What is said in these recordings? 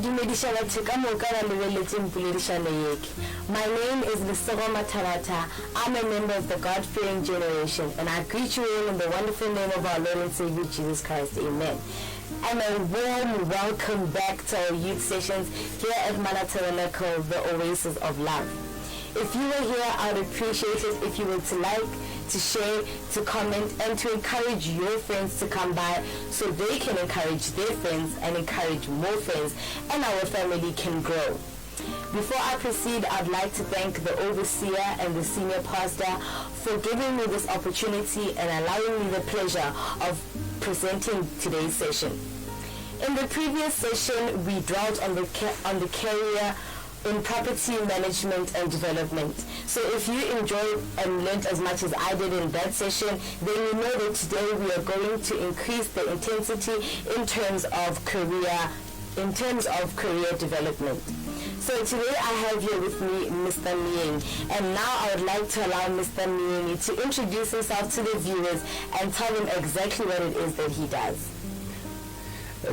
name is Lisego Matarata. I'm a member of the God-fearing generation, and I greet you all in the wonderful name of our Lord and Savior Jesus Christ. Amen. And a warm welcome back to our youth sessions here at Malataranako, the Oasis of Love. If you were here, I would appreciate it if you were to like, to share, to comment, and to encourage your friends to come by so they can encourage their friends and encourage more friends, and our family can grow. Before I proceed, I'd like to thank the overseer and the senior pastor for giving me this opportunity and allowing me the pleasure of presenting today's session. In the previous session, we dwelt on the career in property management and development. So if you enjoyed and learned as much as I did in that session, then you know that today we are going to increase the intensity in terms of career development. So today I have here with me Mr. Miyeni, and now I would like to allow Mr. Miyeni to introduce himself to the viewers and tell them exactly what it is that he does.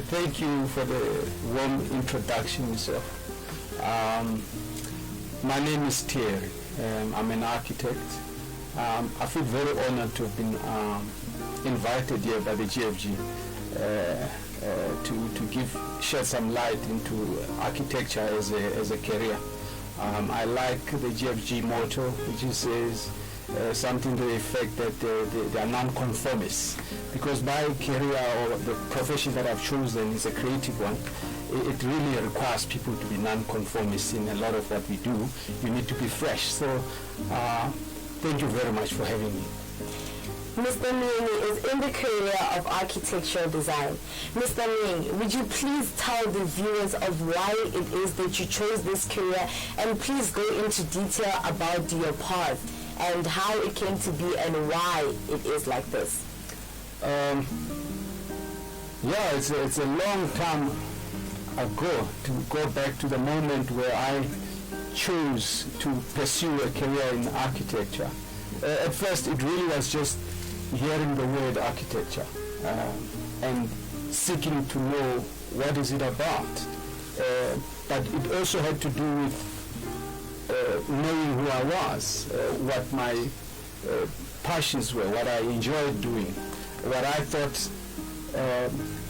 Thank you for the warm introduction, sir. My name is Theri. I'm an architect. I feel very honored to have been invited here by the GFG to shed some light into architecture as a career. I like the GFG motto, which says something to the effect that they are non-conformists, because my career or the profession that I've chosen is a creative one. It really requires people to be non-conformists in a lot of what we do. You need to be fresh. So thank you very much for having me. Mr. Miyeni is in the career of architectural design. Mr. Miyeni, would you please tell the viewers of why it is that you chose this career, and please go into detail about your path and how it came to be and why it is like this? Yeah, it's a long time ago to go back to the moment where I chose to pursue a career in architecture. At first, it really was just hearing the word architecture and seeking to know what is it about. But it also had to do with knowing who I was, what my passions were, what I enjoyed doing, what I thought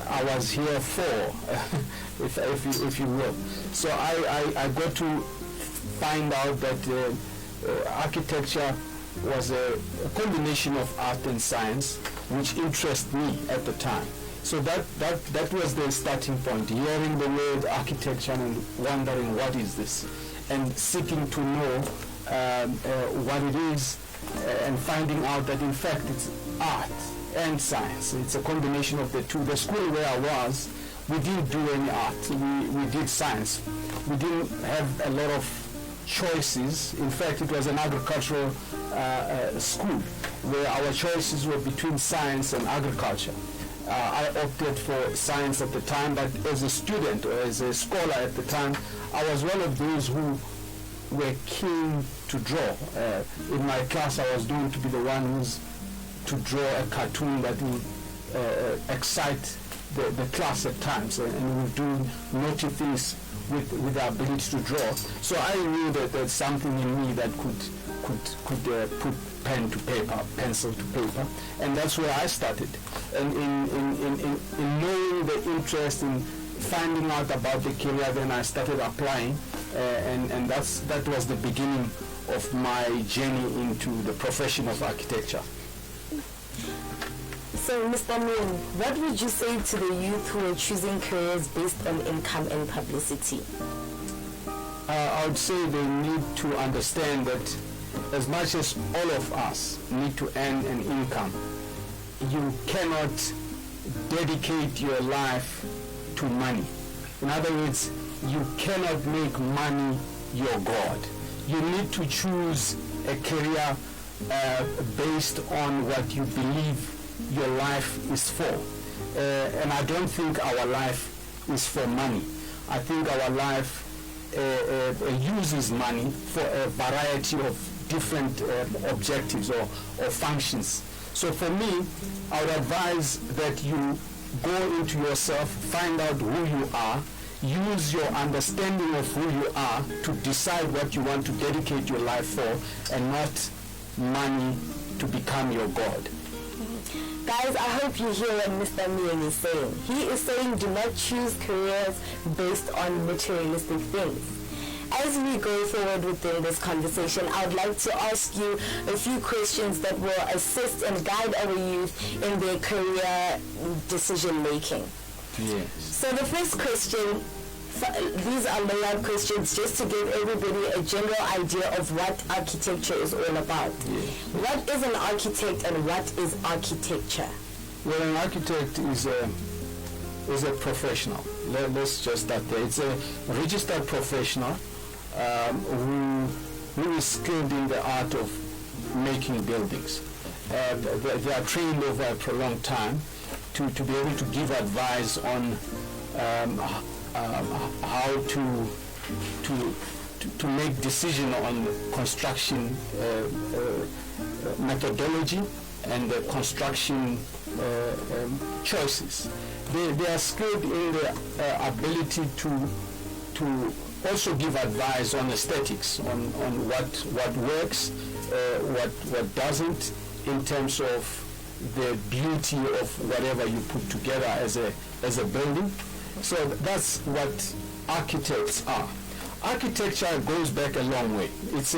I was here for, if you will. So I got to find out that architecture was a combination of art and science, which interested me at the time. So that was the starting point, hearing the word architecture and wondering what is this, and seeking to know what it is, and finding out that in fact it's art and science. It's a combination of the two. The school where I was, we didn't do any art. We did science. We didn't have a lot of choices. In fact, it was an agricultural school where our choices were between science and agriculture. I opted for science at the time, but as a student or as a scholar at the time, I was one of those who were keen to draw. In my class, I was known to be the one who's to draw a cartoon that would excite the class at times, and we would do naughty things with the ability to draw. So I knew that there's something in me that could put pen to paper, pencil to paper, and that's where I started. And in knowing the interest, in finding out about the career, then I started applying, and that was the beginning of my journey into the profession of architecture. So, Mr. Miyeni, what would you say to the youth who are choosing careers based on income and publicity? I would say they need to understand that as much as all of us need to earn an income, you cannot dedicate your life to money. In other words, you cannot make money your God. You need to choose a career based on what you believe your life is for. And I don't think our life is for money. I think our life uses money for a variety of different objectives or functions. So for me, I would advise that you go into yourself, find out who you are, use your understanding of who you are to decide what you want to dedicate your life for, and not money to become your God. Guys, I hope you hear what Mr. Miyeni is saying. He is saying do not choose careers based on materialistic things. As we go forward within this conversation, I would like to ask you a few questions that will assist and guide our youth in their career decision making. Yes. So the first question, these are layout questions just to give everybody a general idea of what architecture is all about. Yes. What is an architect and what is architecture? Well, an architect is a professional. Let's just start there. It's a registered professional who is skilled in the art of making buildings. They are trained over a prolonged time to be able to give advice on how to make decision on construction methodology and the construction choices. They are skilled in the ability to also give advice on aesthetics, on what works, what doesn't, in terms of the beauty of whatever you put together as a building. So that's what architects are. Architecture goes back a long way. Its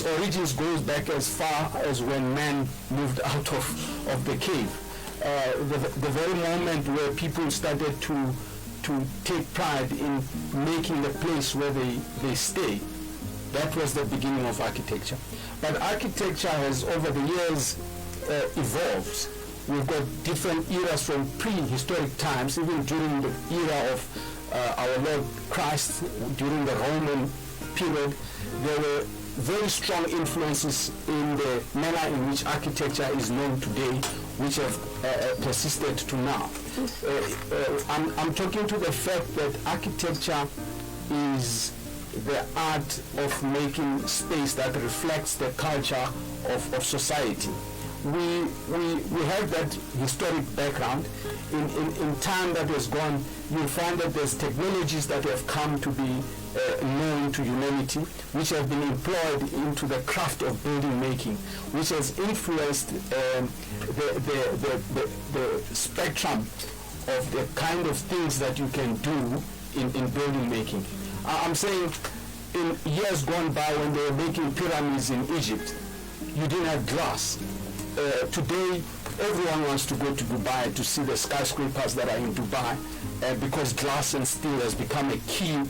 origins goes back as far as when man moved out of the cave. The very moment where people started to take pride in making the place where they stay, that was the beginning of architecture. But architecture has over the years evolved. We've got different eras from prehistoric times, even during the era of our Lord Christ, during the Roman period. There were very strong influences in the manner in which architecture is known today, which have persisted to now. I'm talking to the fact that architecture is the art of making space that reflects the culture of society. We have that historic background. In time that has gone, you'll find that there's technologies that have come to be known to humanity, which have been employed into the craft of building making, which has influenced the spectrum of the kind of things that you can do in building making. I'm saying in years gone by, when they were making pyramids in Egypt, you didn't have glass. Today, everyone wants to go to Dubai to see the skyscrapers that are in Dubai, because glass and steel has become a key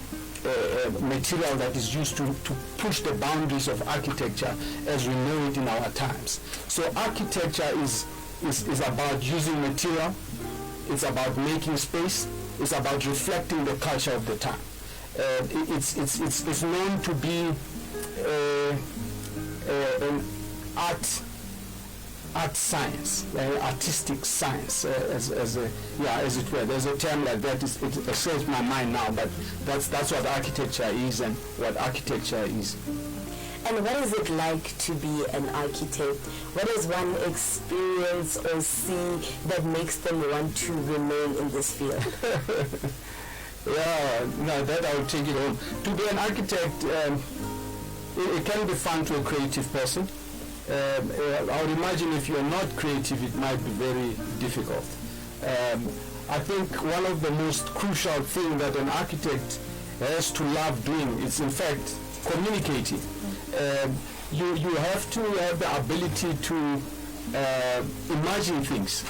material that is used to push the boundaries of architecture as we know it in our times. So architecture is about using material, it's about making space, it's about reflecting the culture of the time. It's known to be an art science, artistic science, as it were. There's a term like that. It escapes my mind now, but that's what architecture is and what architecture is. And what is it like to be an architect? What is one experience or see that makes them want to remain in this field? That I will take it home. To be an architect, it can be fun to a creative person. I would imagine if you're not creative, it might be very difficult. I think one of the most crucial things that an architect has to love doing is, in fact, communicating. You have to have the ability to imagine things.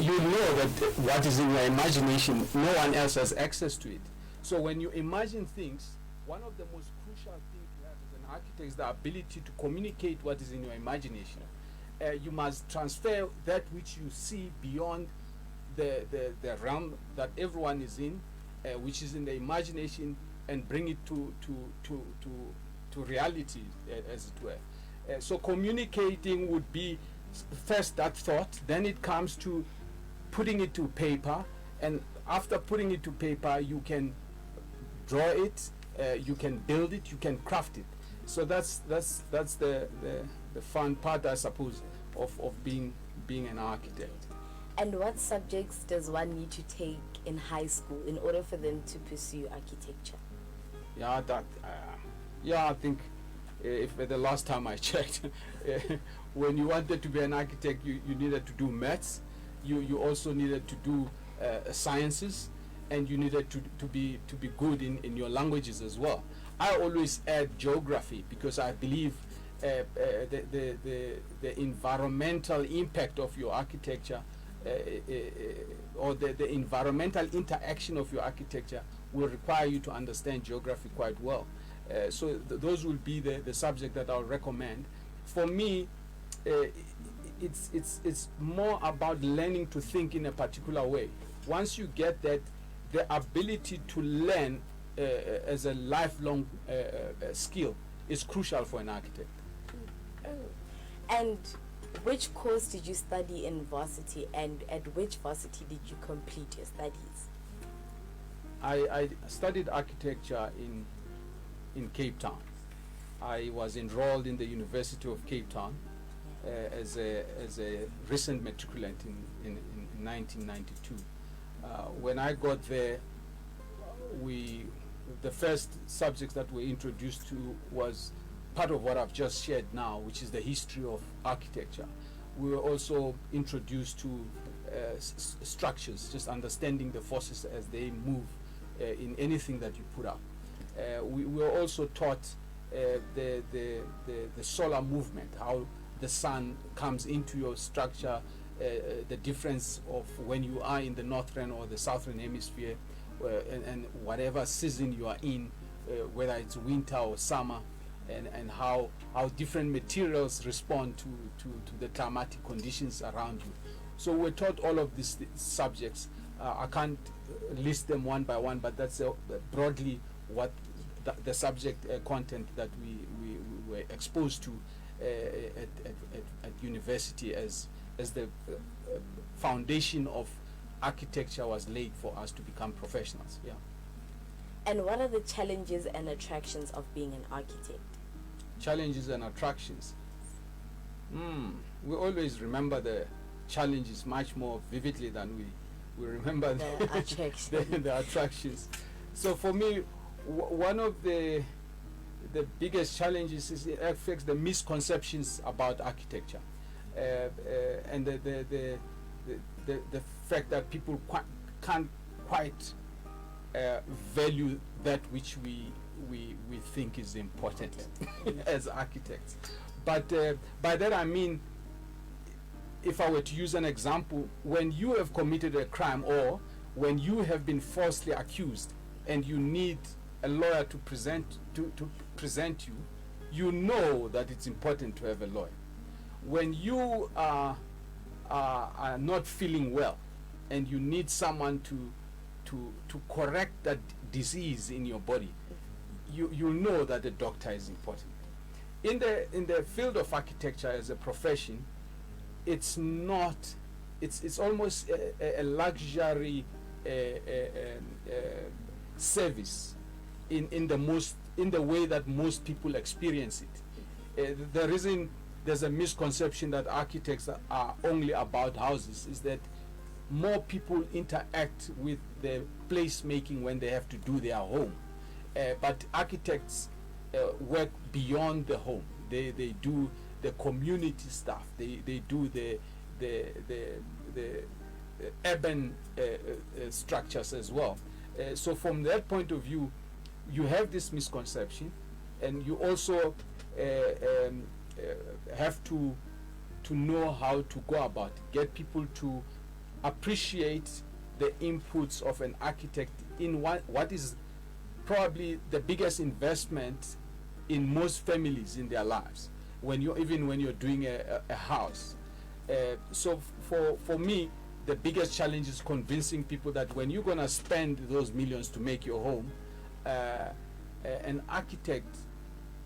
You know that what is in your imagination, no one else has access to it. So when you imagine things, one of the most crucial things you have as an architect is the ability to communicate what is in your imagination. You must transfer that which you see beyond the realm that everyone is in, which is in the imagination, and bring it to reality, as it were. So communicating would be first that thought, then it comes to putting it to paper, and after putting it to paper, you can draw it, you can build it, you can craft it. So that's the fun part, I suppose, of being an architect. And what subjects does one need to take in high school in order for them to pursue architecture? Yeah, I think if the last time I checked, when you wanted to be an architect, you needed to do maths, you also needed to do sciences, and you needed to be good in your languages as well. I always add geography because I believe the environmental impact of your architecture or the environmental interaction of your architecture will require you to understand geography quite well. So those will be the subject that I'll recommend. For me, it's more about learning to think in a particular way. Once you get that, the ability to learn as a lifelong skill is crucial for an architect. And which course did you study in varsity, and at which varsity did you complete your studies? I studied architecture in Cape Town. I was enrolled in the University of Cape Town as a recent matriculant in 1992. When I got there, the first subjects that we're introduced to was part of what I've just shared now, which is the history of architecture. We were also introduced to structures, just understanding the forces as they move in anything that you put up. We were also taught the solar movement, how the sun comes into your structure, the difference of when you are in the northern or the southern hemisphere, and whatever season you are in, whether it's winter or summer, and how different materials respond to the climatic conditions around you. So we're taught all of these subjects. I can't list them one by one, but that's broadly what the subject content that we were exposed to at university as the foundation of architecture was laid for us to become professionals. Yeah. And what are the challenges and attractions of being an architect? Challenges and attractions. We always remember the challenges much more vividly than we remember the attractions. the attractions. So for me, one of the biggest challenges is it affects the misconceptions about architecture, and the fact that people can't quite value that which we think is important as architects. But by that I mean, if I were to use an example, when you have committed a crime or when you have been falsely accused and you need a lawyer to present you, you know that it's important to have a lawyer. When you are not feeling well and you need someone to correct that disease in your body, you know that the doctor is important. In the field of architecture as a profession, it's almost a luxury service in the way that most people experience it. The reason there's a misconception that architects are only about houses is that more people interact with the placemaking when they have to do their home, but architects work beyond the home. They do the community stuff. They do the urban structures as well. So from that point of view, you have this misconception, and you also have to know how to go about it. Get people to appreciate the inputs of an architect in what is probably the biggest investment in most families in their lives, when you're doing a house. So for me, the biggest challenge is convincing people that when you're going to spend those millions to make your home, an architect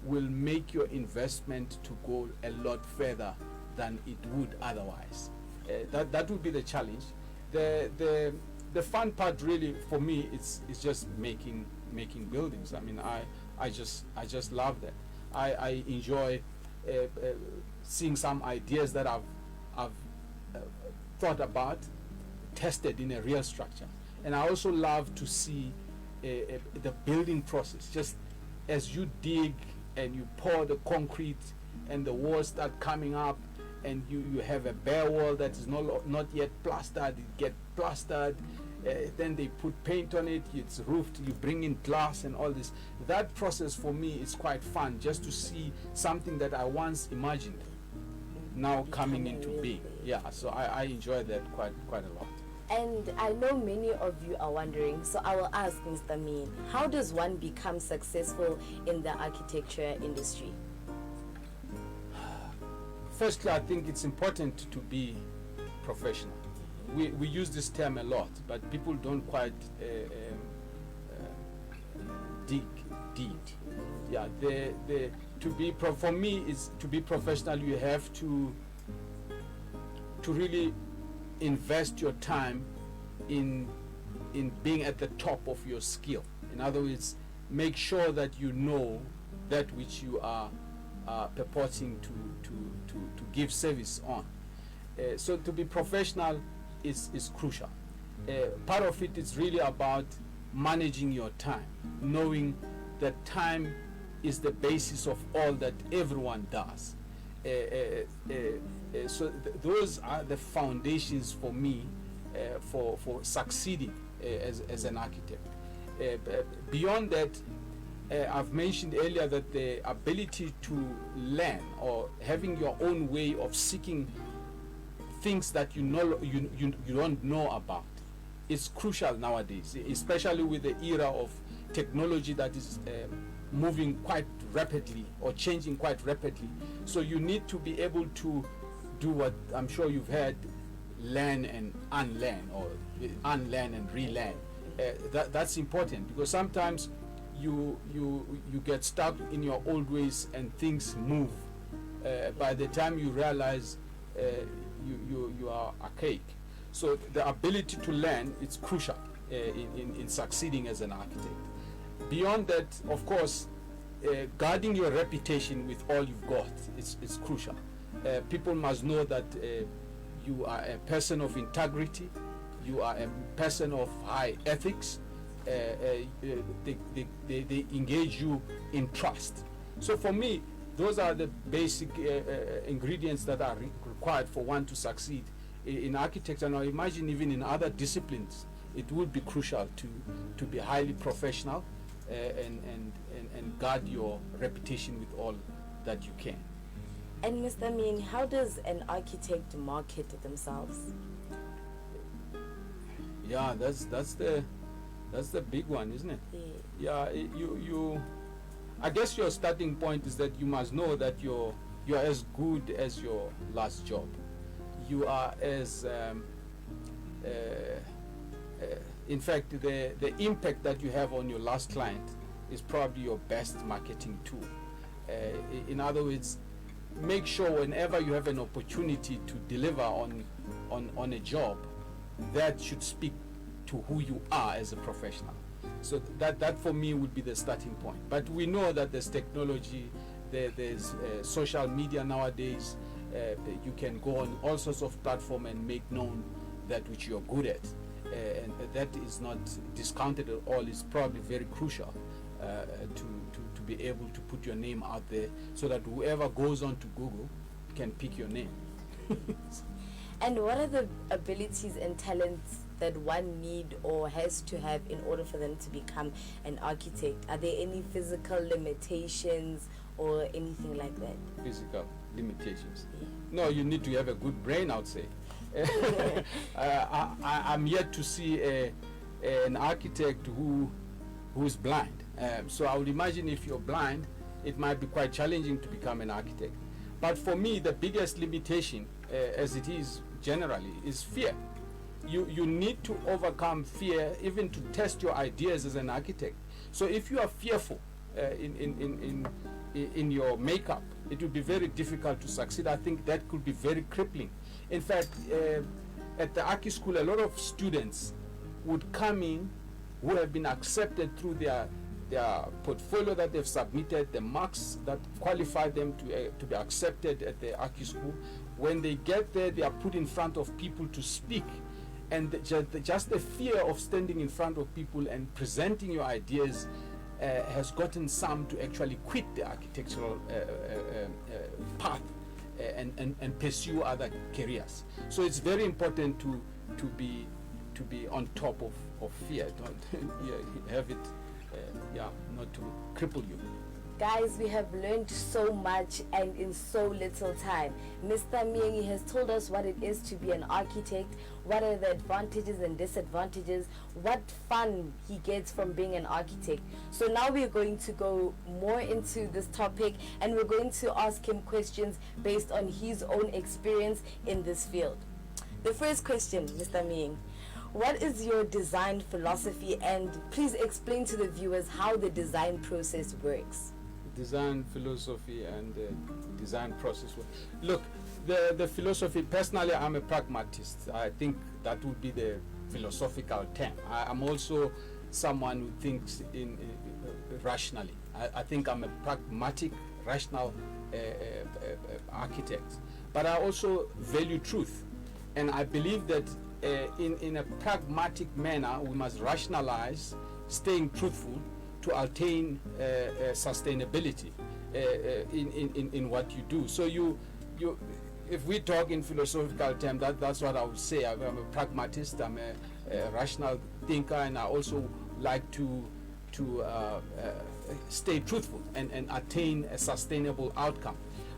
will make your investment to go a lot further than it would otherwise. That would be the challenge. The fun part really for me is just making buildings. I mean, I just love that. I enjoy seeing some ideas that I've thought about tested in a real structure. And I also love to see the building process. Just as you dig and you pour the concrete and the walls start coming up, and you have a bare wall that is not yet plastered, it get plastered, then they put paint on it, it's roofed, you bring in glass and all this. That process for me is quite fun, just to see something that I once imagined now coming into being. Yeah, so I enjoy that quite a lot. And I know many of you are wondering, so I will ask Mr. Miyeni, how does one become successful in the architecture industry? Firstly, I think it's important to be professional. We use this term a lot, but people don't quite dig deep. Yeah, for me, is to be professional. You have to really invest your time in being at the top of your skill. In other words, make sure that you know that which you are purporting to give service on. So to be professional is crucial. Part of it is really about managing your time, knowing that time is the basis of all that everyone does. So those are the foundations for me for succeeding as an architect. Beyond that, I've mentioned earlier that the ability to learn, or having your own way of seeking things that you don't know about, is crucial nowadays, especially with the era of technology that is moving quite rapidly or changing quite rapidly. So you need to be able to do what I'm sure you've heard, learn and unlearn, or unlearn and relearn. That's important, because sometimes you get stuck in your old ways and things move. By the time you realize you are archaic. So the ability to learn is crucial in succeeding as an architect. Beyond that, of course, guarding your reputation with all you've got is crucial. People must know that you are a person of integrity, you are a person of high ethics. They engage you in trust. So for me, those are the basic ingredients that are required for one to succeed in architecture. And I imagine even in other disciplines, it would be crucial to be highly professional and guard your reputation with all that you can. And Mr. Miyeni, how does an architect market themselves? Yeah, that's the big one, isn't it? Yeah, you I guess your starting point is that you must know that you're as good as your last job. You are as in fact, the impact that you have on your last client is probably your best marketing tool. In other words, make sure whenever you have an opportunity to deliver on a job, that should speak to who you are as a professional. So that for me would be the starting point. But we know that there's technology, there's social media nowadays. You can go on all sorts of platforms and make known that which you're good at. And that is not discounted at all. It's probably very crucial to be able to put your name out there, so that whoever goes on to Google can pick your name. And what are the abilities and talents that one need or has to have in order for them to become an architect? Are there any physical limitations or anything like that? Physical limitations? Yeah. No, you need to have a good brain, I would say. I'm yet to see an architect who's blind. So I would imagine if you're blind, it might be quite challenging to become an architect. But for me, the biggest limitation, as it is generally, is fear. You need to overcome fear even to test your ideas as an architect. So if you are fearful in your makeup, it will be very difficult to succeed. I think that could be very crippling. In fact, at the Archi School, a lot of students would come in who have been accepted through their portfolio that they've submitted, the marks that qualify them to be accepted at the Archi School. When they get there, they are put in front of people to speak. and just the fear of standing in front of people and presenting your ideas has gotten some to actually quit the architectural path and pursue other careers. So it's very important to be on top of fear. Don't have it, not to cripple you. Guys, we have learned so much and in so little time. Mr. Miyeni has told us what it is to be an architect, what are the advantages and disadvantages, what fun he gets from being an architect. So now we're going to go more into this topic and we're going to ask him questions based on his own experience in this field. The first question, Mr. Miyeni, what is your design philosophy, and please explain to the viewers how the design process works. Design philosophy and design process. Look, the philosophy, personally I'm a pragmatist. I think that would be the philosophical term. I'm also someone who thinks in rationally. I think I'm a pragmatic, rational architect. But I also value truth. And I believe that in a pragmatic manner we must rationalize, staying truthful, to attain sustainability in what you do. So you if we talk in philosophical terms, that's what I would say. I'm a pragmatist, I'm a rational thinker, and I also like to stay truthful and attain a sustainable outcome.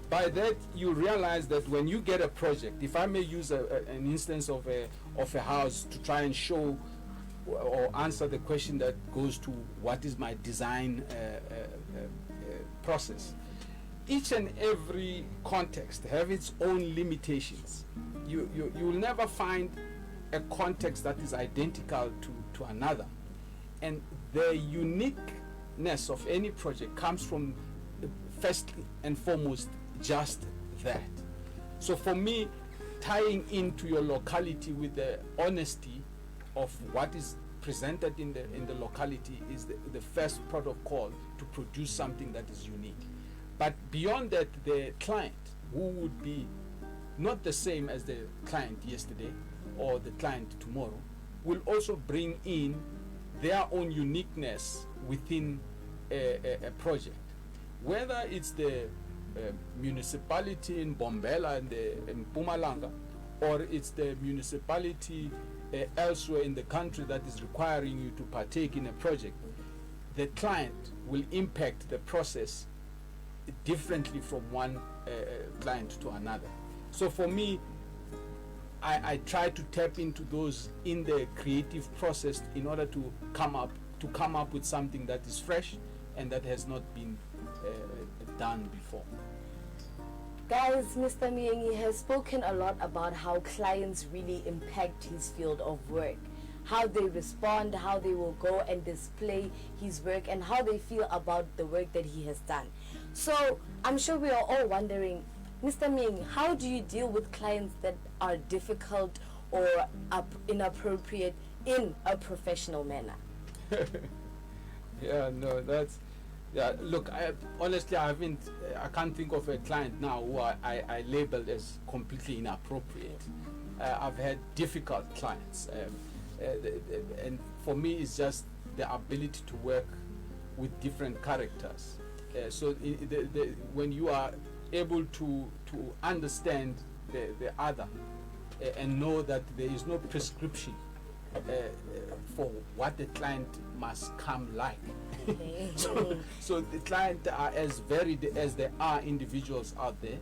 By that you realize that when you get a project, if I may use an instance of a house to try and show or answer the question that goes to what is my design process. Each and every context have its own limitations. You will never find a context that is identical to another, and the uniqueness of any project comes from first and foremost just that. So for me, tying into your locality with the honesty of what is presented in the locality is the first protocol to produce something that is unique. But beyond that, the client, who would be not the same as the client yesterday or the client tomorrow, will also bring in their own uniqueness within a project. Whether it's the municipality in Bombela in Mpumalanga, or it's the municipality elsewhere in the country that is requiring you to partake in a project, the client will impact the process differently from one client to another. So for me, I try to tap into those in the creative process in order to come up with something that is fresh and that has not been done before. Guys, Mr. Miyeni has spoken a lot about how clients really impact his field of work, how they respond, how they will go and display his work, and how they feel about the work that he has done. So I'm sure we are all wondering, Mr. Miyeni, how do you deal with clients that are difficult or inappropriate in a professional manner? Look, honestly, I can't think of a client now who I labeled as completely inappropriate. I've had difficult clients, and for me, it's just the ability to work with different characters. So when you are able to understand the other and know that there is no prescription for what the client must come like. So the client are as varied as there are individuals out there.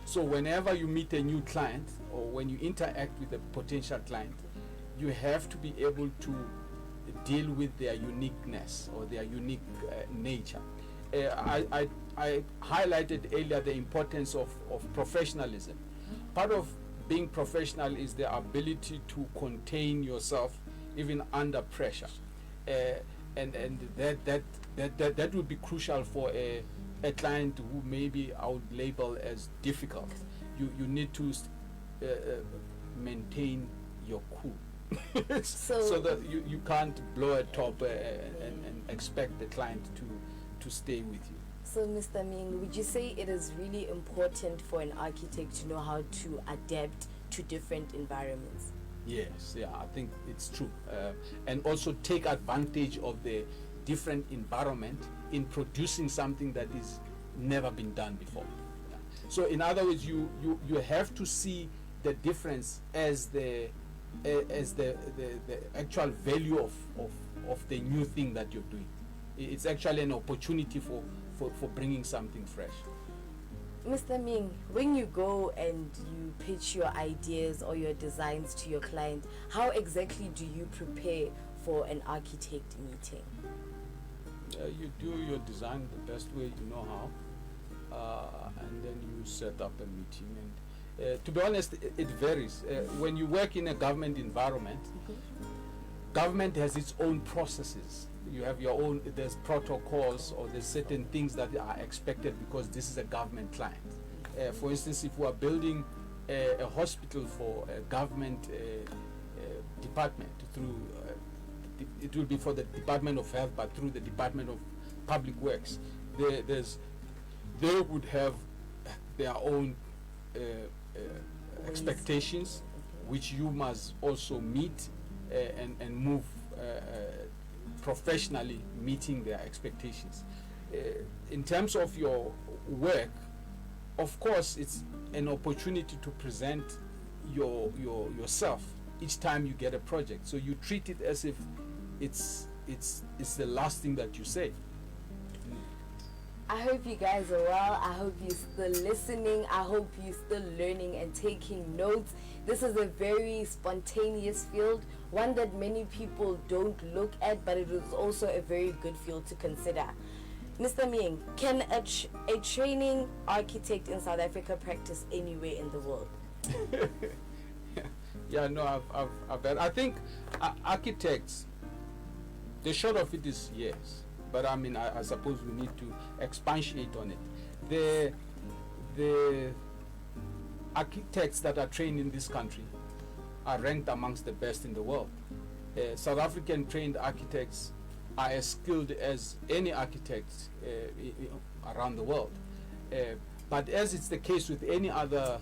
So whenever you meet a new client or when you interact with a potential client, you have to be able to deal with their uniqueness or their unique nature. I highlighted earlier the importance of professionalism. Part of being professional is the ability to contain yourself even under pressure, and that would be crucial for a client who maybe I would label as difficult. You need to maintain your cool. so that you can't blow a top and expect the client to stay with you. So, Mr. Ming, would you say it is really important for an architect to know how to adapt to different environments? Yes, yeah, I think it's true. And also take advantage of the different environment in producing something that is never been done before. Yeah. So in other words, you have to see the difference as the actual value of the new thing that you're doing. It's actually an opportunity for bringing something fresh. Mr. Ming, when you go and you pitch your ideas or your designs to your client, how exactly do you prepare for an architect meeting? You do your design the best way you know how, and then you set up a meeting. And to be honest, it varies. When you work in a government environment, government has its own processes. You have your own, there's protocols or there's certain things that are expected because this is a government client. For instance, if we are building a hospital for a government department through, it will be for the Department of Health, but through the Department of Public Works, they would have their own expectations, which you must also meet and move professionally meeting their expectations. In terms of your work, of course, it's an opportunity to present yourself each time you get a project. So you treat it as if it's the last thing that you say. I hope you guys are well. I hope you're still listening. I hope you're still learning and taking notes. This is a very spontaneous field, one that many people don't look at, but it is also a very good field to consider. Mr. Ming, can a training architect in South Africa practice anywhere in the world? Yeah, no, I think architects, the short of it is yes. But I mean, I suppose we need to expatiate on it. The architects that are trained in this country are ranked amongst the best in the world. South African trained architects are as skilled as any architect around the world. But as it's the case with any other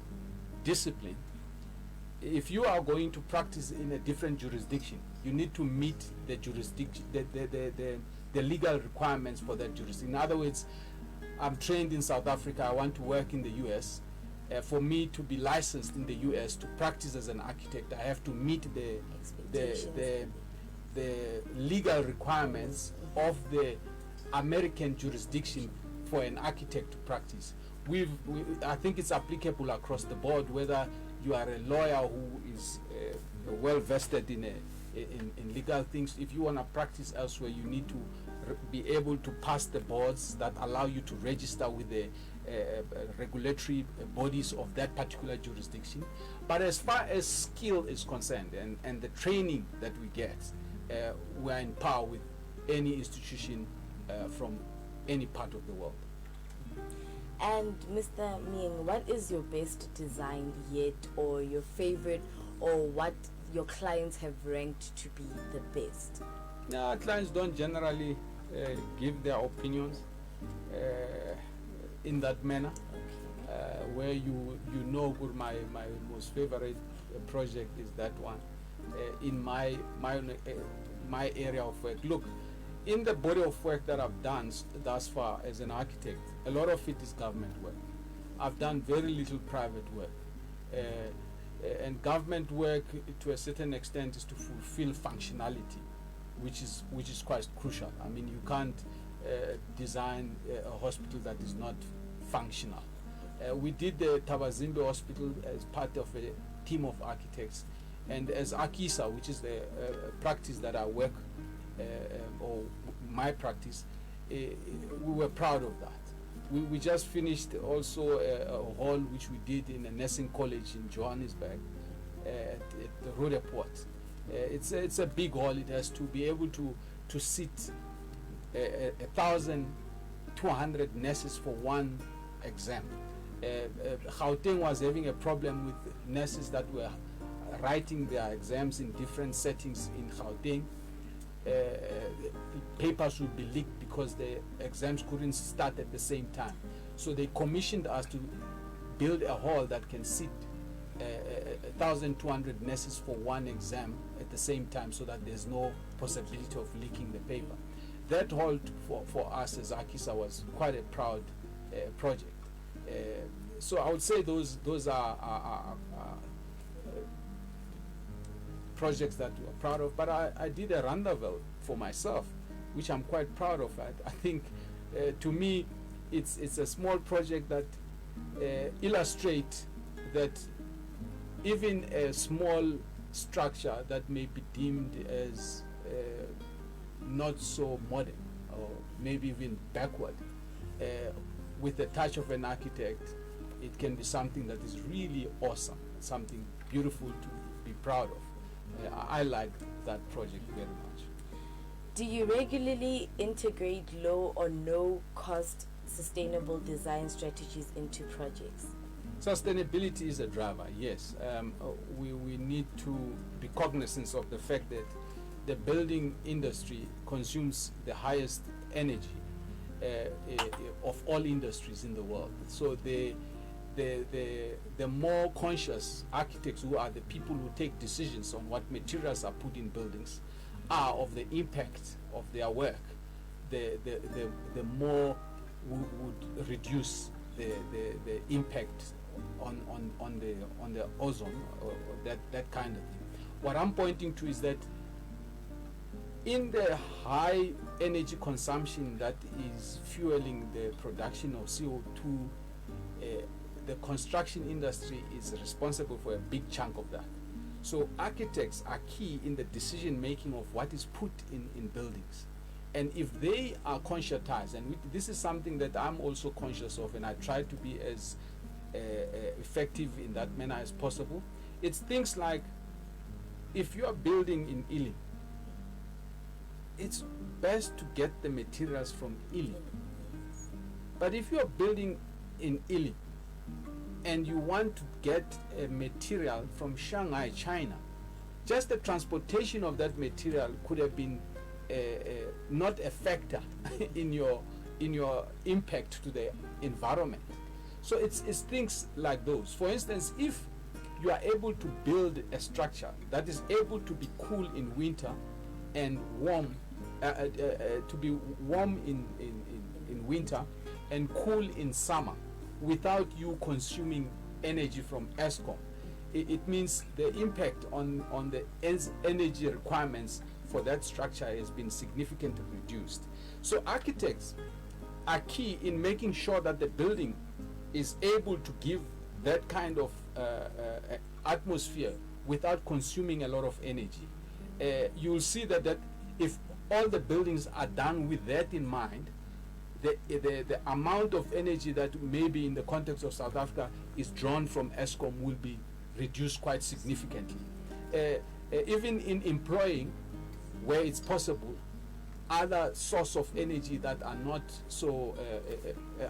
discipline, if you are going to practice in a different jurisdiction, you need to meet the jurisdiction, the legal requirements for that jurisdiction. In other words, I'm trained in South Africa, I want to work in the US. For me to be licensed in the US to practice as an architect, I have to meet the legal requirements of the American jurisdiction for an architect to practice. I think it's applicable across the board, whether you are a lawyer who is well vested in legal things. If you want to practice elsewhere, you need to be able to pass the boards that allow you to register with the regulatory bodies of that particular jurisdiction. But as far as skill is concerned and the training that we get, we are in par with any institution from any part of the world. And Mr. Ming, what is your best design yet, or your favorite, or what your clients have ranked to be the best? No, clients don't generally give their opinions in that manner. Where you know, my most favorite project is that one. In my area of work, look, in the body of work that I've done thus far as an architect, a lot of it is government work. I've done very little private work. And government work, to a certain extent, is to fulfill functionality, which is quite crucial. I mean, you can't design a hospital that is not functional. We did the Tabazimbe Hospital as part of a team of architects, and as Akisa, which is the practice that I work, or my practice, we were proud of that. We just finished also a hall which we did in a nursing college in Johannesburg at the Roodepoort. It's a big hall. It has to be able to sit 1,200 nurses for one exam. Gauteng was having a problem with nurses that were writing their exams in different settings in Gauteng. Papers would be leaked because the exams couldn't start at the same time. So they commissioned us to build a hall that can sit 1,200 nurses for one exam at the same time, so that there's no possibility of leaking the paper. That hold for us as Akisa was quite a proud project. So I would say those are projects that we're proud of. But I did a Randavel for myself, which I'm quite proud of. I think to me it's a small project that illustrates that even a small structure that may be deemed as not so modern or maybe even backward, with the touch of an architect, it can be something that is really awesome, something beautiful to be proud of. I like that project very much. Do you regularly integrate low or no cost sustainable design strategies into projects? Sustainability is a driver, yes. We need to be cognizant of the fact that the building industry consumes the highest energy of all industries in the world. So the more conscious architects, who are the people who take decisions on what materials are put in buildings, are of the impact of their work, the more we would reduce the impact on the ozone or that kind of thing. What I'm pointing to is that in the high energy consumption that is fueling the production of CO2, the construction industry is responsible for a big chunk of that. So architects are key in the decision making of what is put in buildings. And if they are conscientized, and this is something that I'm also conscious of, and I try to be as effective in that manner as possible, it's things like, if you are building in Elim, it's best to get the materials from Elim. But if you are building in Elim and you want to get a material from Shanghai, China, just the transportation of that material could have been not a factor in your impact to the environment. So it's things like those. For instance, if you are able to build a structure that is able to be cool in winter and warm, to be warm in winter and cool in summer without you consuming energy from ESCOM, it means the impact on the energy requirements for that structure has been significantly reduced. So architects are key in making sure that the building is able to give that kind of atmosphere without consuming a lot of energy. You'll see that if all the buildings are done with that in mind, the amount of energy that maybe in the context of South Africa is drawn from ESCOM will be reduced quite significantly. Even in employing, where it's possible, other source of energy that are not so,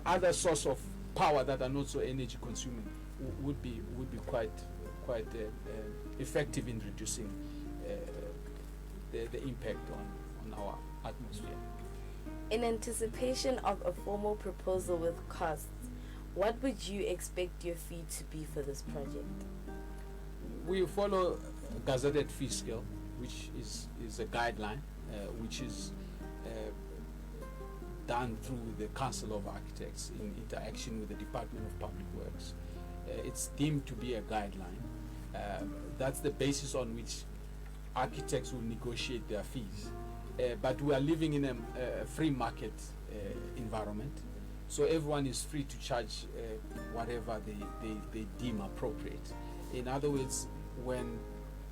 other source of power that are not so energy consuming would be quite effective in reducing the impact on our atmosphere. In anticipation of a formal proposal with costs, what would you expect your fee to be for this project? We follow a gazetted fee scale, which is a guideline, which is done through the Council of Architects in interaction with the Department of Public Works. It's deemed to be a guideline. That's the basis on which architects will negotiate their fees. But we are living in a free market environment, so everyone is free to charge whatever they deem appropriate. In other words, when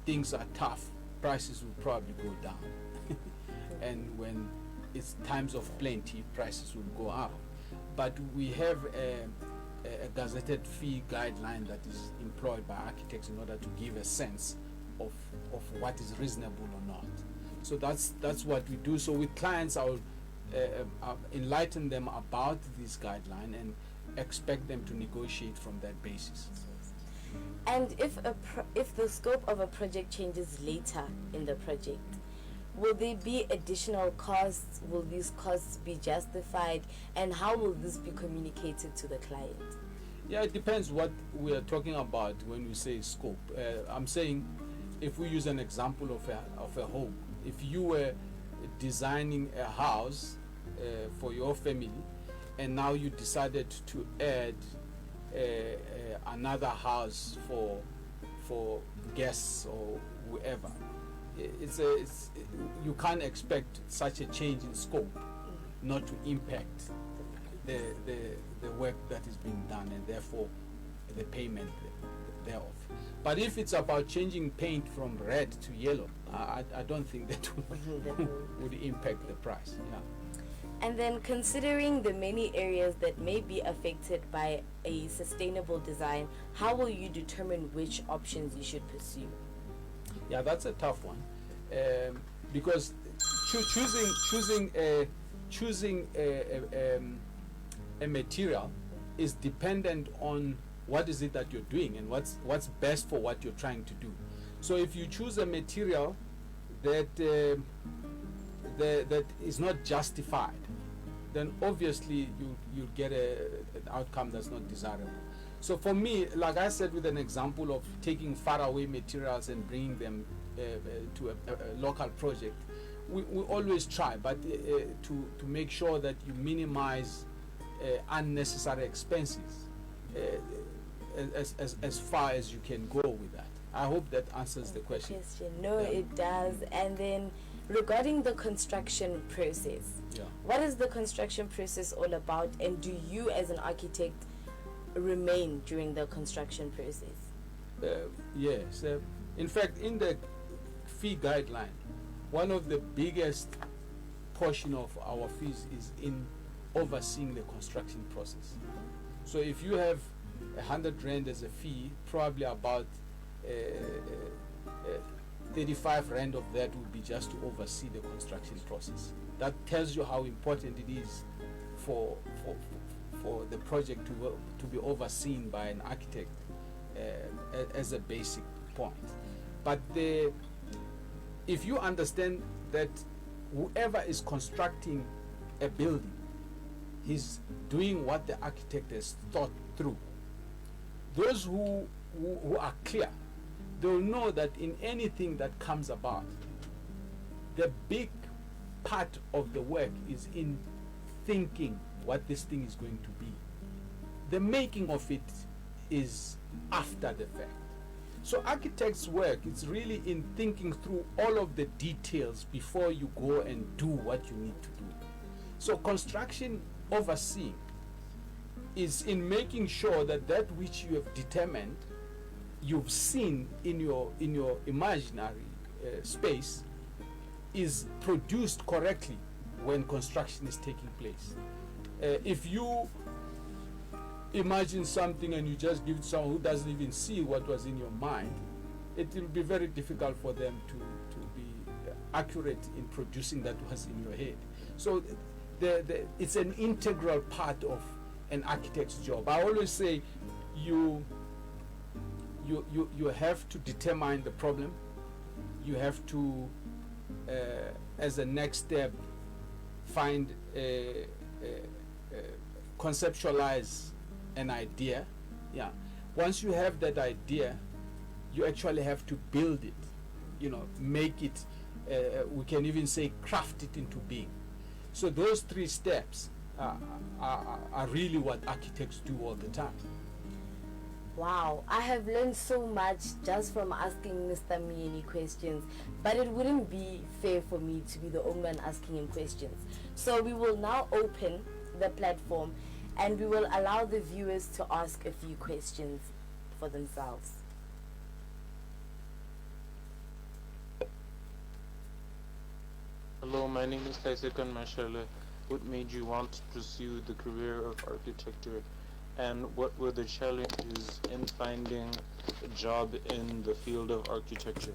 things are tough, prices will probably go down. And when it's times of plenty, prices will go up. But we have a gazetted fee guideline that is employed by architects in order to give a sense of what is reasonable or not. So that's what we do. So with clients, I will enlighten them about this guideline and expect them to negotiate from that basis. And if the scope of a project changes later in the project, will there be additional costs? Will these costs be justified? And how will this be communicated to the client? Yeah, it depends what we are talking about when we say scope. I'm saying, if we use an example of a home, if you were designing a house for your family, and now you decided to add another house for guests or whoever, you can't expect such a change in scope not to impact the work that is being done, and therefore the payment thereof. But if it's about changing paint from red to yellow, I don't think that would impact the price. Yeah. And then, considering the many areas that may be affected by a sustainable design, how will you determine which options you should pursue? Yeah, that's a tough one, because choosing a material is dependent on what is it that you're doing and what's best for what you're trying to do. So if you choose a material that that is not justified, then obviously you'll get an outcome that's not desirable. So for me, like I said, with an example of taking faraway materials and bringing them to a local project, we always try, but to make sure that you minimize unnecessary expenses as far as you can go with that. I hope that answers the question. No, yeah. It does. And then, regarding the construction process, yeah. What is the construction process all about, and do you as an architect remain during the construction process? Yes. In fact, in the fee guideline, one of the biggest portion of our fees is in overseeing the construction process. So if you have 100 rand as a fee, probably about 35 rand of that would be just to oversee the construction process. That tells you how important it is for the project to be overseen by an architect as a basic point. But if you understand that whoever is constructing a building, he's doing what the architect has thought through. Those who are clear, they'll know that in anything that comes about, the big part of the work is in thinking what this thing is going to be. The making of it is after the fact. So architects' work is really in thinking through all of the details before you go and do what you need to do. So construction overseeing is in making sure that that which you have determined, you've seen in your imaginary space, is produced correctly when construction is taking place. If you imagine something and you just give it to someone who doesn't even see what was in your mind, it will be very difficult for them to be accurate in producing that was in your head. So it's an integral part of an architect's job. I always say you have to determine the problem. You have to, as a next step, conceptualize an idea. Yeah. Once you have that idea, you actually have to build it. Make it. We can even say craft it into being. So those three steps are really what architects do all the time. Wow, I have learned so much just from asking Mr. Miyeni questions, but it wouldn't be fair for me to be the only one asking him questions. So we will now open the platform and we will allow the viewers to ask a few questions for themselves. Hello, my name is Kaisekan Mashale. What made you want to pursue the career of architecture, and what were the challenges in finding a job in the field of architecture?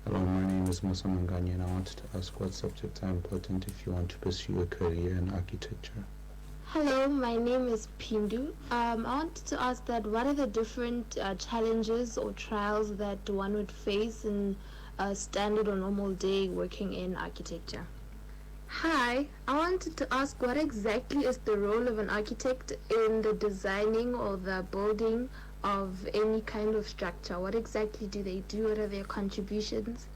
Hello, my name is Musa Mangani, and I wanted to ask what subjects are important if you want to pursue a career in architecture. Hello, my name is Pindu. I wanted to ask that what are the different challenges or trials that one would face in a standard or normal day working in architecture? Hi, I wanted to ask what exactly is the role of an architect in the designing or the building of any kind of structure? What exactly do they do? What are their contributions?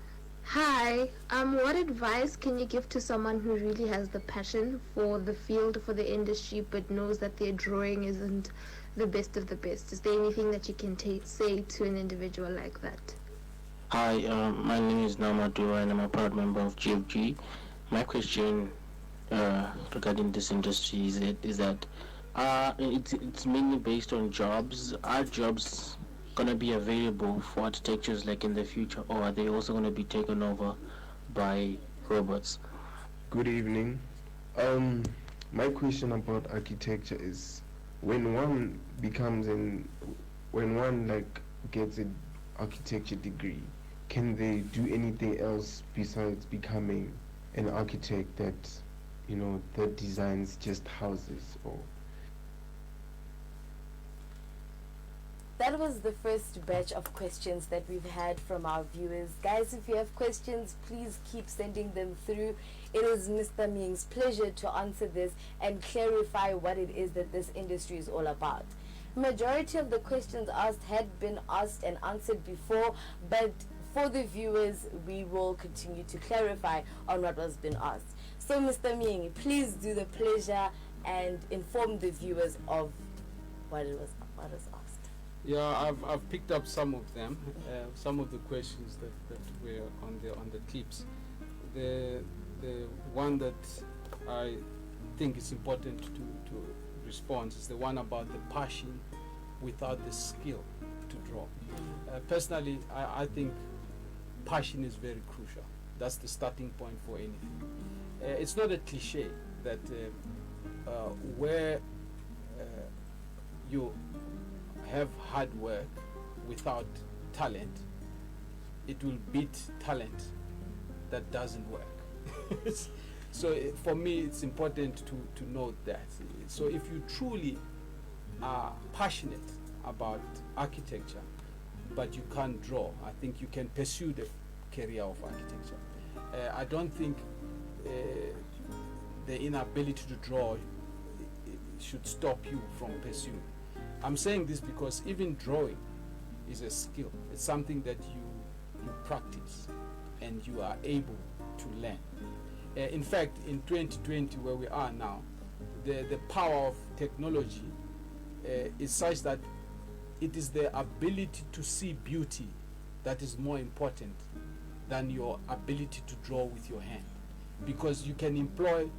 Hi, what advice can you give to someone who really has the passion for the field, for the industry, but knows that their drawing isn't the best of the best? Is there anything that you can say to an individual like that? Hi, my name is Namadua and I'm a proud member of Gfg. My question regarding this industry is that it's mainly based on jobs. Are jobs gonna be available for architectures like in the future, or are they also gonna be taken over by robots? Good evening. My question about architecture is when one gets an architecture degree, can they do anything else besides becoming an architect that designs just houses? Or that was the first batch of questions that we've had from our viewers. Guys, if you have questions, please keep sending them through. It is Mr. Ming's pleasure to answer this and clarify what it is that this industry is all about. Majority of the questions asked had been asked and answered before, but for the viewers, we will continue to clarify on what was been asked. So, Mr. Ming, please do the pleasure and inform the viewers of what was asked. Yeah, I've picked up some of them, some of the questions that were on the clips. The one that I think is important to respond is the one about the passion without the skill to draw. Personally, I think passion is very crucial. That's the starting point for anything. It's not a cliche that where you have hard work without talent, it will beat talent that doesn't work. So for me, it's important to note that. So if you truly are passionate about architecture, but you can't draw, I think you can pursue the career of architecture. I don't think the inability to draw should stop you from pursuing. I'm saying this because even drawing is a skill. It's something that you practice and you are able to learn. In fact, in 2020, where we are now, the power of technology is such that it is the ability to see beauty that is more important than your ability to draw with your hand, because you can employ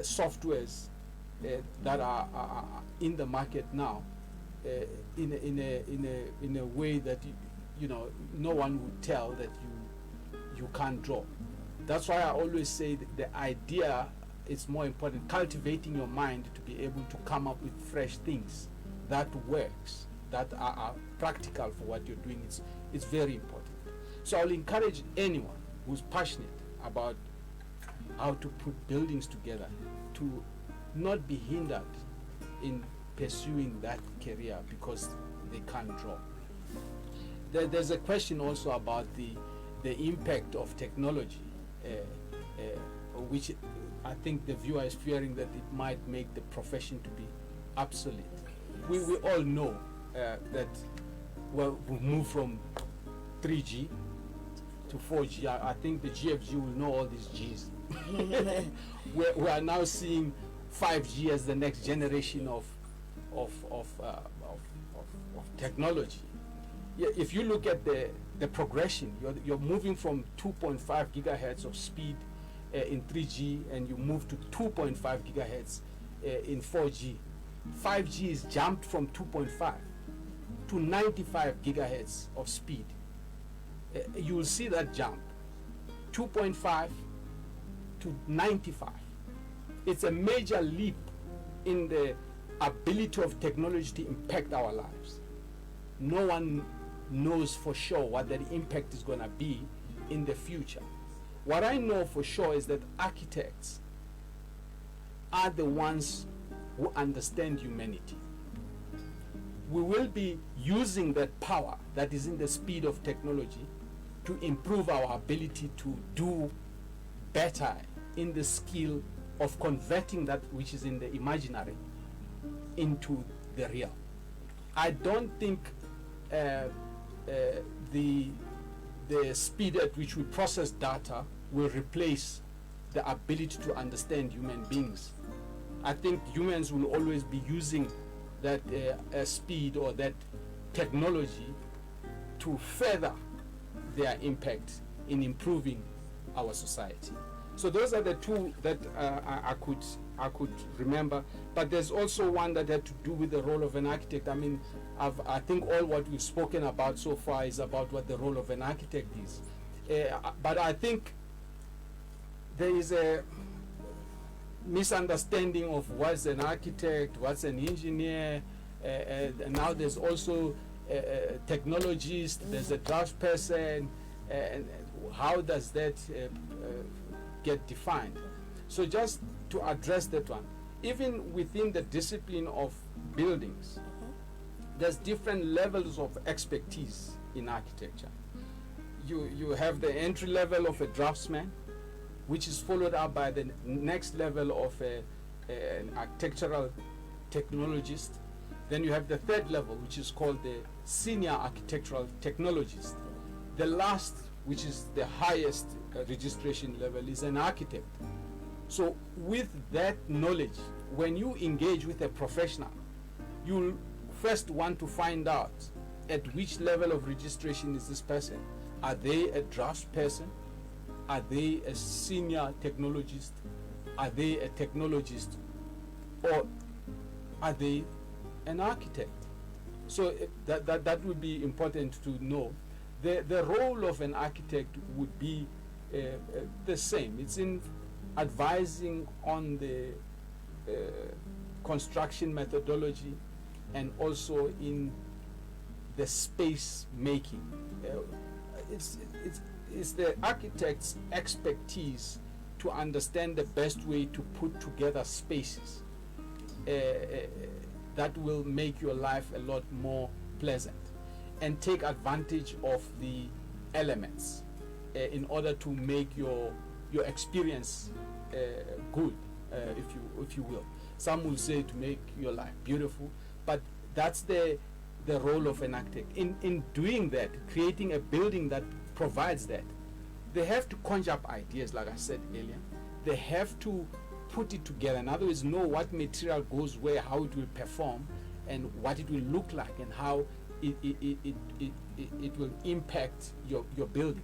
softwares that are in the market now in a way that you know no one would tell that you can't draw. That's why I always say that the idea is more important. Cultivating your mind to be able to come up with fresh things that works, that are practical for what you're doing. It's very important. So I'll encourage anyone who's passionate about how to put buildings together to not be hindered in pursuing that career because they can't draw. There's a question also about the impact of technology, which I think the viewer is fearing that it might make the profession to be obsolete. We all know that we've moved from 3G to 4G. I think the GFG will know all these Gs. we are now seeing 5G as the next generation of technology. Yeah, if you look at the progression, you're moving from 2.5 gigahertz of speed in 3G, and you move to 2.5 gigahertz in 4G. 5G is jumped from 2.5 to 95 gigahertz of speed. You will see that jump, 2.5 to 95. It's a major leap in the ability of technology to impact our lives. No one knows for sure what that impact is going to be in the future. What I know for sure is that architects are the ones who understand humanity. We will be using that power that is in the speed of technology to improve our ability to do better in the skill of converting that which is in the imaginary into the real. I don't think the speed at which we process data will replace the ability to understand human beings. I think humans will always be using that speed or that technology to further their impact in improving our society. So those are the two that I could remember. But there's also one that had to do with the role of an architect. I mean, I think all what we've spoken about so far is about what the role of an architect is. But I think there is a misunderstanding of what's an architect, what's an engineer. And now there's also a technologist, there's a draftsperson, and how does that get defined? So just to address that one, even within the discipline of buildings, there's different levels of expertise in architecture. You have the entry level of a draftsman, which is followed up by the next level of an architectural technologist. Then you have the third level, which is called the senior architectural technologist. The last, which is the highest registration level, is an architect. So with that knowledge, when you engage with a professional, you'll first want to find out at which level of registration is this person. Are they a draftsperson? Are they a senior technologist? Are they a technologist? Or are they an architect? So that would be important to know. The role of an architect would be the same. It's in advising on the construction methodology and also in the space making. It's the architect's expertise to understand the best way to put together spaces that will make your life a lot more pleasant and take advantage of the elements in order to make your experience good, if you will. Some will say to make your life beautiful, but that's the role of an architect. In doing that, creating a building that provides that, they have to conjure up ideas, like I said earlier. They have to put it together. In other words, know what material goes where, how it will perform, and what it will look like, and how it will impact your building.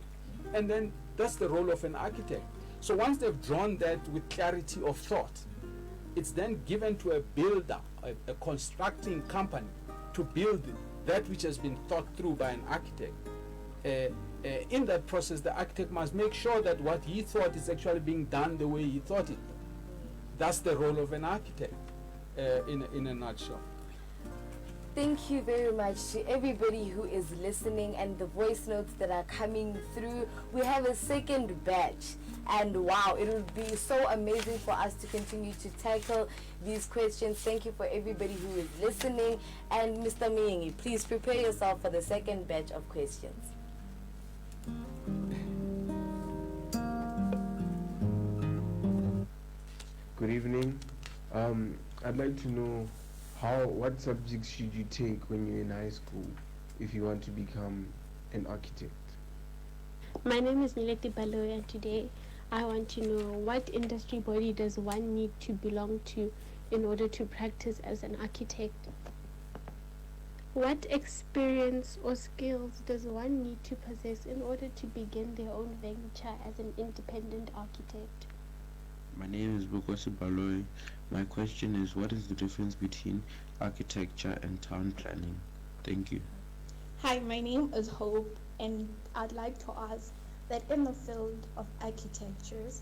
And then that's the role of an architect. So once they've drawn that with clarity of thought, it's then given to a builder, a constructing company, to build that which has been thought through by an architect. In that process, the architect must make sure that what he thought is actually being done the way he thought it. That's the role of an architect, in a nutshell. Thank you very much to everybody who is listening and the voice notes that are coming through. We have a second batch, and wow, it would be so amazing for us to continue to tackle these questions. Thank you for everybody who is listening. And Mr. Miyeni, please prepare yourself for the second batch of questions. Good evening. I'd like to know what subjects should you take when you're in high school if you want to become an architect? My name is Mileti Baloy, and today I want to know what industry body does one need to belong to in order to practice as an architect? What experience or skills does one need to possess in order to begin their own venture as an independent architect? My name is Bukosi Baloy. My question is, what is the difference between architecture and town planning? Thank you. Hi, my name is Hope, and I'd like to ask that in the field of architectures,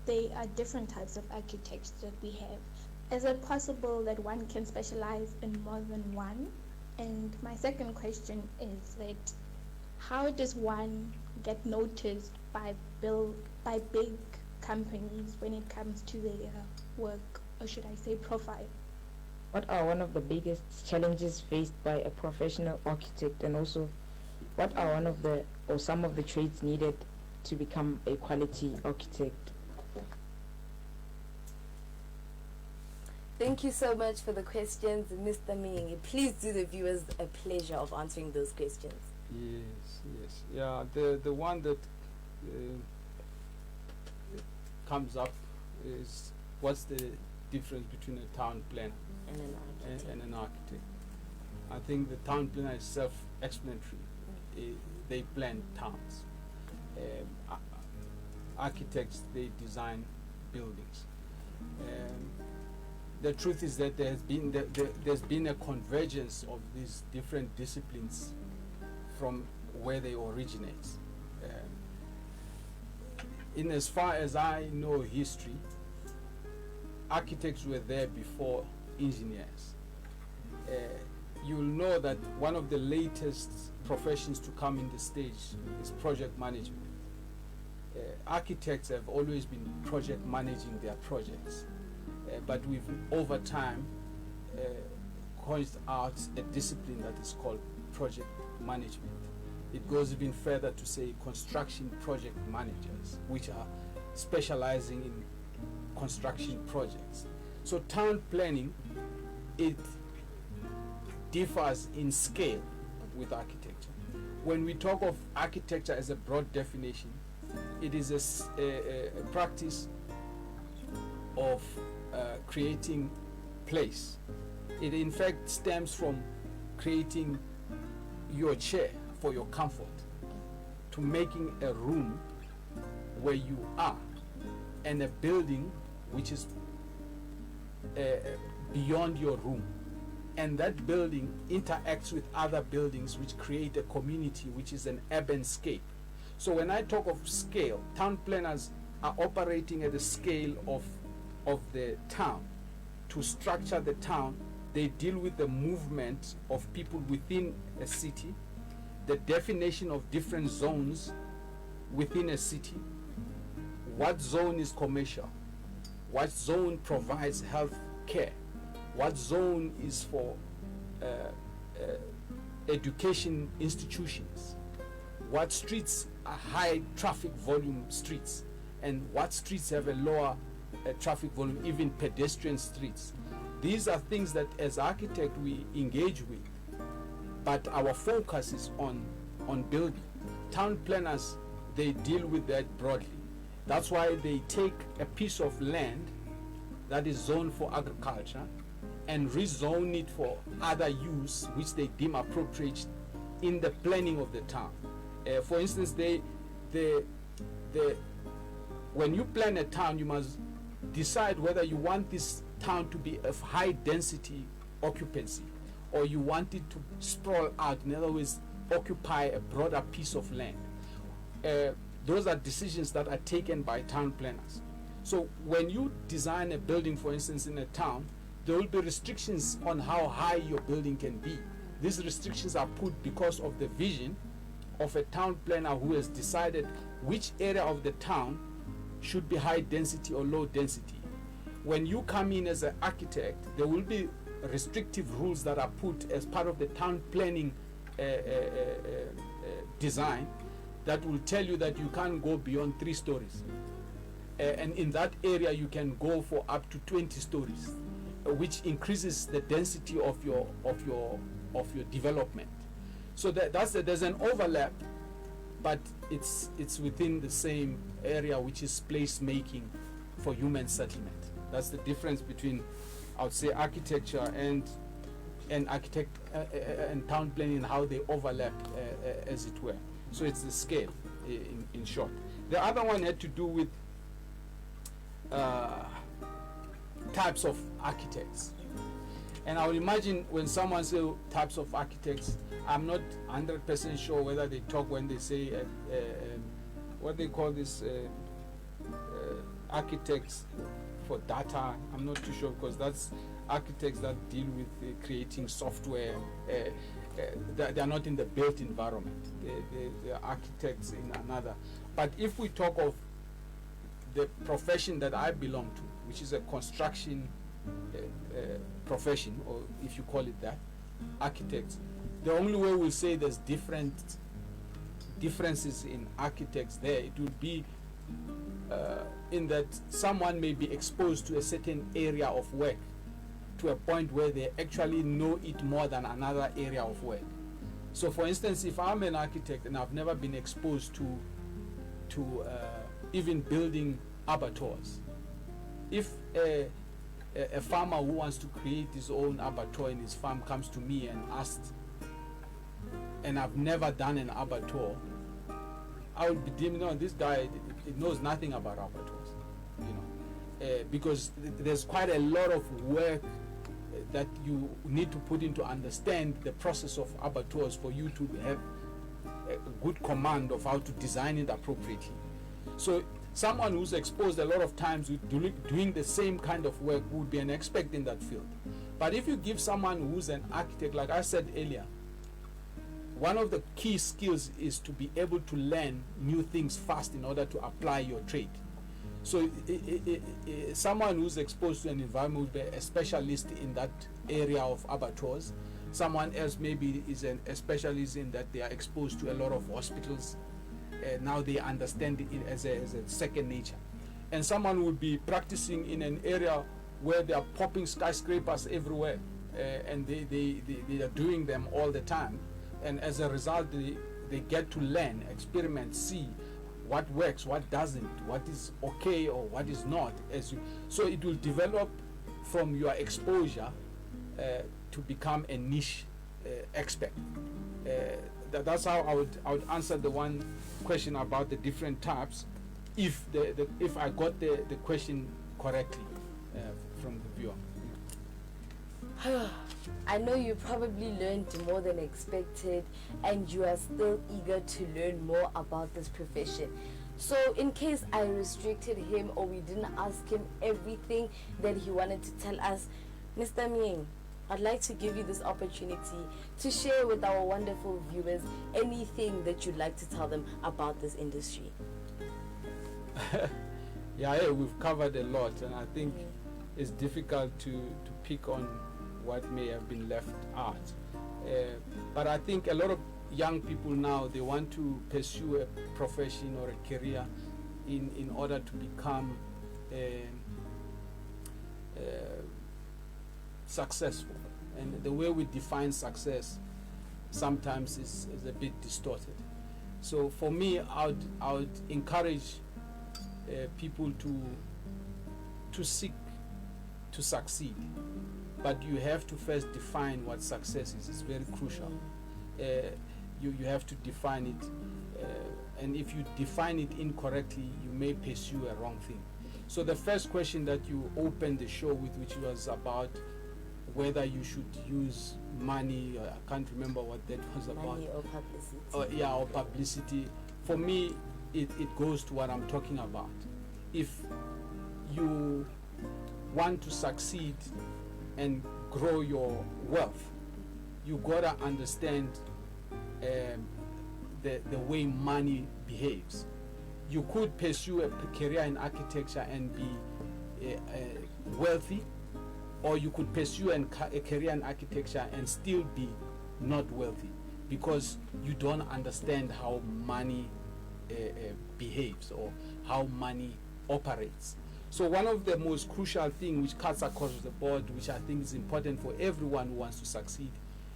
there are different types of architects that we have. Is it possible that one can specialize in more than one? And my second question is that how does one get noticed by big companies when it comes to their work, or should I say profile? What are one of the biggest challenges faced by a professional architect, and also what are some of the traits needed to become a quality architect? Thank you so much for the questions, Mr. Miyeni. Please do the viewers a pleasure of answering those questions. Yes. Yeah, the one that comes up is what's the difference between a town planner And an architect. and an architect. I think the town planner is self-explanatory. They plan towns. Architects, they design buildings. The truth is that there's been a convergence of these different disciplines from where they originate. In as far as I know history, architects were there before engineers. You'll know that one of the latest professions to come in the stage is project management. Architects have always been project managing their projects, but we've over time coined out a discipline that is called project management. It goes even further to say construction project managers, which are specializing in construction projects. So town planning, it differs in scale with architecture. When we talk of architecture as a broad definition, it is a practice of creating place. It in fact stems from creating your chair for your comfort, to making a room where you are, and a building which is beyond your room, and that building interacts with other buildings which create a community which is an urban scape. So when I talk of scale, town planners are operating at the scale of the town. To structure the town, they deal with the movement of people within a city, the definition of different zones within a city, what zone is commercial, what zone provides health care, what zone is for education institutions, what streets are high traffic volume streets, and what streets have a lower traffic volume, even pedestrian streets. These are things that as architects we engage with, but our focus is on building. Town planners, they deal with that broadly. That's why they take a piece of land that is zoned for agriculture and rezone it for other use which they deem appropriate in the planning of the town. For instance, when you plan a town, you must decide whether you want this town to be of high density occupancy, or you want it to sprawl out, in other words, occupy a broader piece of land. Those are decisions that are taken by town planners. So when you design a building, for instance, in a town, there will be restrictions on how high your building can be. These restrictions are put because of the vision of a town planner who has decided which area of the town should be high density or low density. When you come in as an architect, there will be restrictive rules that are put as part of the town planning design that will tell you that you can't go beyond 3 stories. And in that area you can go for up to 20 stories, which increases the density of your development. So there's an overlap, but it's within the same area, which is place making for human settlement. That's the difference between, I would say, architecture and town planning, and how they overlap, as it were. So it's the scale, in short. The other one had to do with types of architects. And I would imagine when someone says types of architects, I'm not 100% sure whether they talk when they say what they call this architects for data. I'm not too sure, because that's architects that deal with creating software. They are not in the built environment. They are architects in another. But if we talk of the profession that I belong to, which is a construction profession, or if you call it that, architects, the only way we'll say there's differences in architects there, it would be in that someone may be exposed to a certain area of work to a point where they actually know it more than another area of work. So for instance, if I'm an architect and I've never been exposed to even building abattoirs, if a farmer who wants to create his own abattoir in his farm comes to me and asks, and I've never done an abattoir, I would be deeming, no, this guy knows nothing about abattoirs, because there's quite a lot of work that you need to put in to understand the process of abattoirs for you to have a good command of how to design it appropriately. So someone who's exposed a lot of times with doing the same kind of work would be an expert in that field. But if you give someone who's an architect, like I said earlier, one of the key skills is to be able to learn new things fast in order to apply your trade. So someone who's exposed to an environment will be a specialist in that area of abattoirs. Someone else maybe is a specialist in that they are exposed to a lot of hospitals. Now they understand it as a second nature. And someone will be practicing in an area where they are popping skyscrapers everywhere, and they are doing them all the time. And as a result, they get to learn, experiment, see what works, what doesn't, what is okay or what is not. So it will develop from your exposure to become a niche expert. That's how I would answer the one question about the different types, if I got the question correctly from the viewer. I know you probably learned more than expected, and you are still eager to learn more about this profession. So in case I restricted him or we didn't ask him everything that he wanted to tell us, Mr. Miyeni, I'd like to give you this opportunity to share with our wonderful viewers anything that you'd like to tell them about this industry. Yeah, we've covered a lot, and I think it's difficult to pick on what may have been left out. But I think a lot of young people now, they want to pursue a profession or a career in order to become successful. And the way we define success sometimes is a bit distorted. So for me, I would encourage people to seek to succeed. But you have to first define what success is. It's very crucial. You have to define it, and if you define it incorrectly, you may pursue a wrong thing. So the first question that you opened the show with, which was about whether you should use money, I can't remember what that was about. Money or publicity. Or publicity. For me, it goes to what I'm talking about. If you want to succeed and grow your wealth, you gotta understand the way money behaves. You could pursue a career in architecture and be wealthy, or you could pursue a career in architecture and still be not wealthy, because you don't understand how money behaves or how money operates. So one of the most crucial things which cuts across the board, which I think is important for everyone who wants to succeed,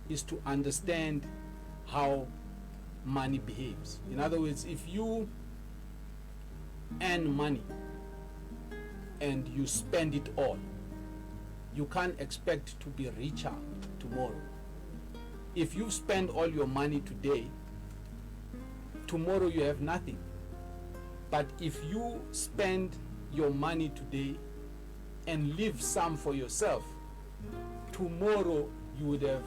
is to understand how money behaves. In other words, if you earn money and you spend it all, you can't expect to be richer tomorrow. If you spend all your money today, tomorrow you have nothing. But if you spend your money today and leave some for yourself, tomorrow you would have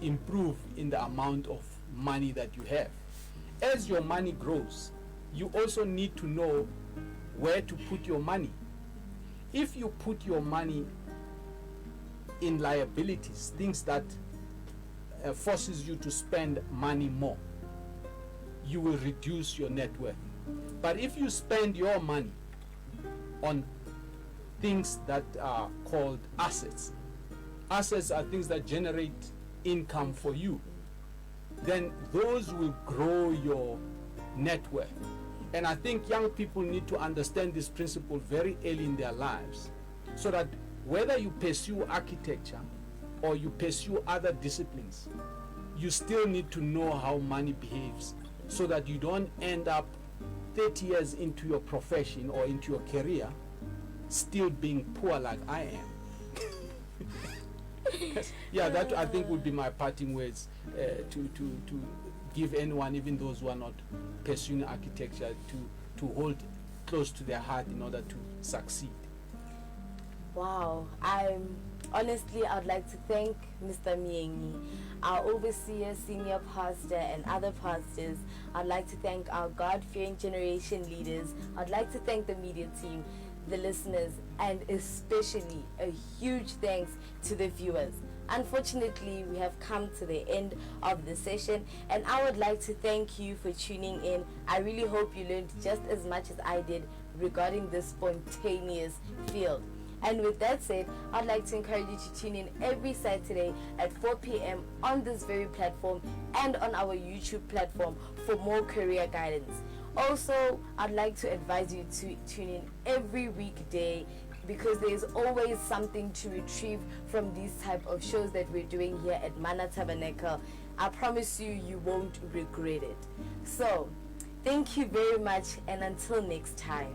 improved in the amount of money that you have. As your money grows, you also need to know where to put your money. If you put your money in liabilities, things that forces you to spend money more, you will reduce your net worth. But if you spend your money on things that are called assets, assets are things that generate income for you, then those will grow your net worth. And I think young people need to understand this principle very early in their lives, so that whether you pursue architecture or you pursue other disciplines, you still need to know how money behaves so that you don't end up 30 years into your profession or into your career still being poor like I am. Yeah, that I think would be my parting words to give anyone, even those who are not pursuing architecture, to hold close to their heart in order to succeed. Wow, honestly, I'd like to thank Mr. Miyeni, our overseer, senior pastor, and other pastors. I'd like to thank our God-fearing generation leaders. I'd like to thank the media team, the listeners, and especially a huge thanks to the viewers. Unfortunately, we have come to the end of the session, and I would like to thank you for tuning in. I really hope you learned just as much as I did regarding this spontaneous field. And with that said, I'd like to encourage you to tune in every Saturday at 4 p.m. on this very platform and on our YouTube platform for more career guidance. Also, I'd like to advise you to tune in every weekday, because there's always something to retrieve from these type of shows that we're doing here at Mana Tabernacle. I promise you, you won't regret it. So, thank you very much, and until next time.